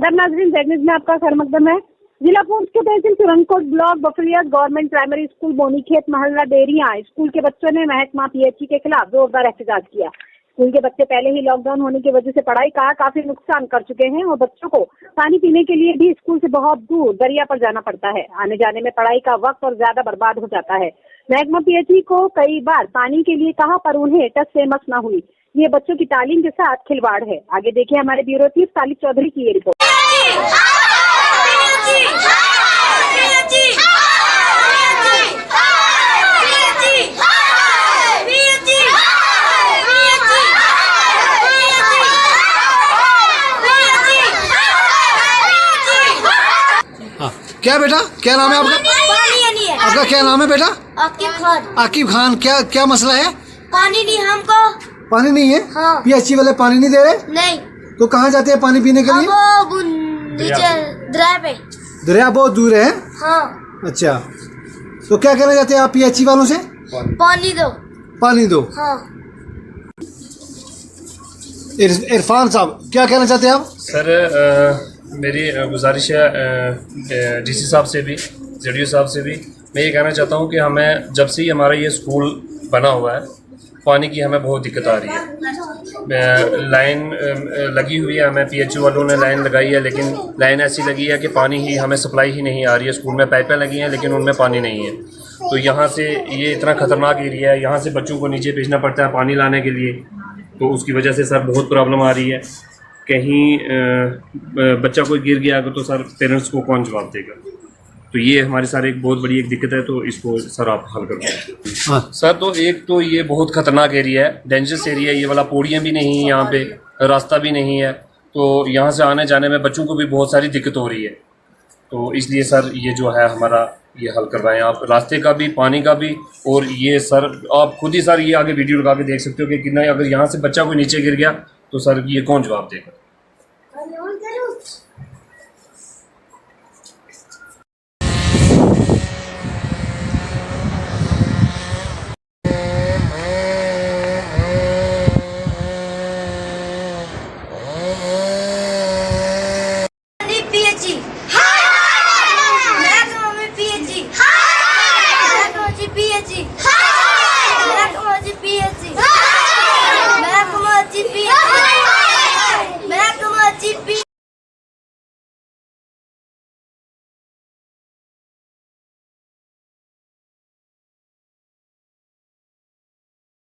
आदाब नाज़रीन, Z news में आपका खैर मकदम है। जिला पूंछ के तहसील तुरंतकोट ब्लॉक बफलिया गवर्नमेंट प्राइमरी स्कूल बोनीखेत मोहल्ला डेरिया स्कूल के बच्चों ने महकमा पीएचई के खिलाफ जोरदार एहतजाज किया। स्कूल के बच्चे पहले ही लॉकडाउन होने की वजह से पढ़ाई का काफी नुकसान कर चुके हैं और बच्चों को पानी पीने के लिए भी स्कूल से बहुत दूर दरिया पर जाना पड़ता है। आने जाने में पढ़ाई का वक्त और ज्यादा बर्बाद हो जाता है। महकमा पीएचई को कई बार पानी के लिए कहा पर उन्हें टस से मस न हुई। ये बच्चों की तालीम के साथ खिलवाड़ है। आगे देखिए हमारे ब्यूरो चीफ सालिक चौधरी की ये रिपोर्ट। क्या बेटा, क्या नाम है आपका? आपका क्या नाम है बेटा? आकिब खान। आकिब खान, क्या मसला है? पानी नहीं हमको। पानी नहीं है? हाँ। पीएचई वाले पानी नहीं दे रहे? नहीं। तो कहाँ जाते हैं पानी पीने के लिए? वो नीचे दरिया पे। दरिया बहुत दूर है? हाँ। अच्छा, तो क्या कहना चाहते हैं आप पीएचई वालों से? पानी दो। पानी दो। हाँ। इरफान साहब, क्या कहना चाहते हैं आप? सर मेरी गुजारिश है डीसी साहब से भी, जेडीओ साहब से भी। मैं ये कहना चाहता हूँ कि हमें जब से ही हमारा ये स्कूल बना हुआ है पानी की हमें बहुत दिक्कत आ रही है। लाइन लगी हुई है, हमें पीएचयू वालों ने लाइन लगाई है, लेकिन लाइन ऐसी लगी है कि पानी ही हमें सप्लाई ही नहीं आ रही है। स्कूल में पाइपें लगी हैं लेकिन उनमें पानी नहीं है। तो यहाँ से ये इतना ख़तरनाक एरिया है, यहाँ से बच्चों को नीचे भेजना पड़ता है पानी लाने के लिए। तो उसकी वजह से सर बहुत प्रॉब्लम आ रही है। कहीं बच्चा कोई गिर गया तो सर पेरेंट्स को कौन जवाब देगा? तो ये हमारे सारे एक बहुत बड़ी एक दिक्कत है। तो इसको सर आप हल कर दो। हाँ। सर तो एक तो ये बहुत ख़तरनाक एरिया है, डेंजरस एरिया है ये वाला। पौड़ियाँ भी नहीं है यहाँ पे, रास्ता भी नहीं है। तो यहाँ से आने जाने में बच्चों को भी बहुत सारी दिक्कत हो रही है। तो इसलिए सर ये जो है हमारा ये हल करवाएं आप, रास्ते का भी, पानी का भी। और ये सर आप खुद ही सर ये आगे वीडियो लगा के देख सकते हो कि कितना, अगर यहाँ से बच्चा कोई नीचे गिर गया तो सर ये कौन जवाब देगा?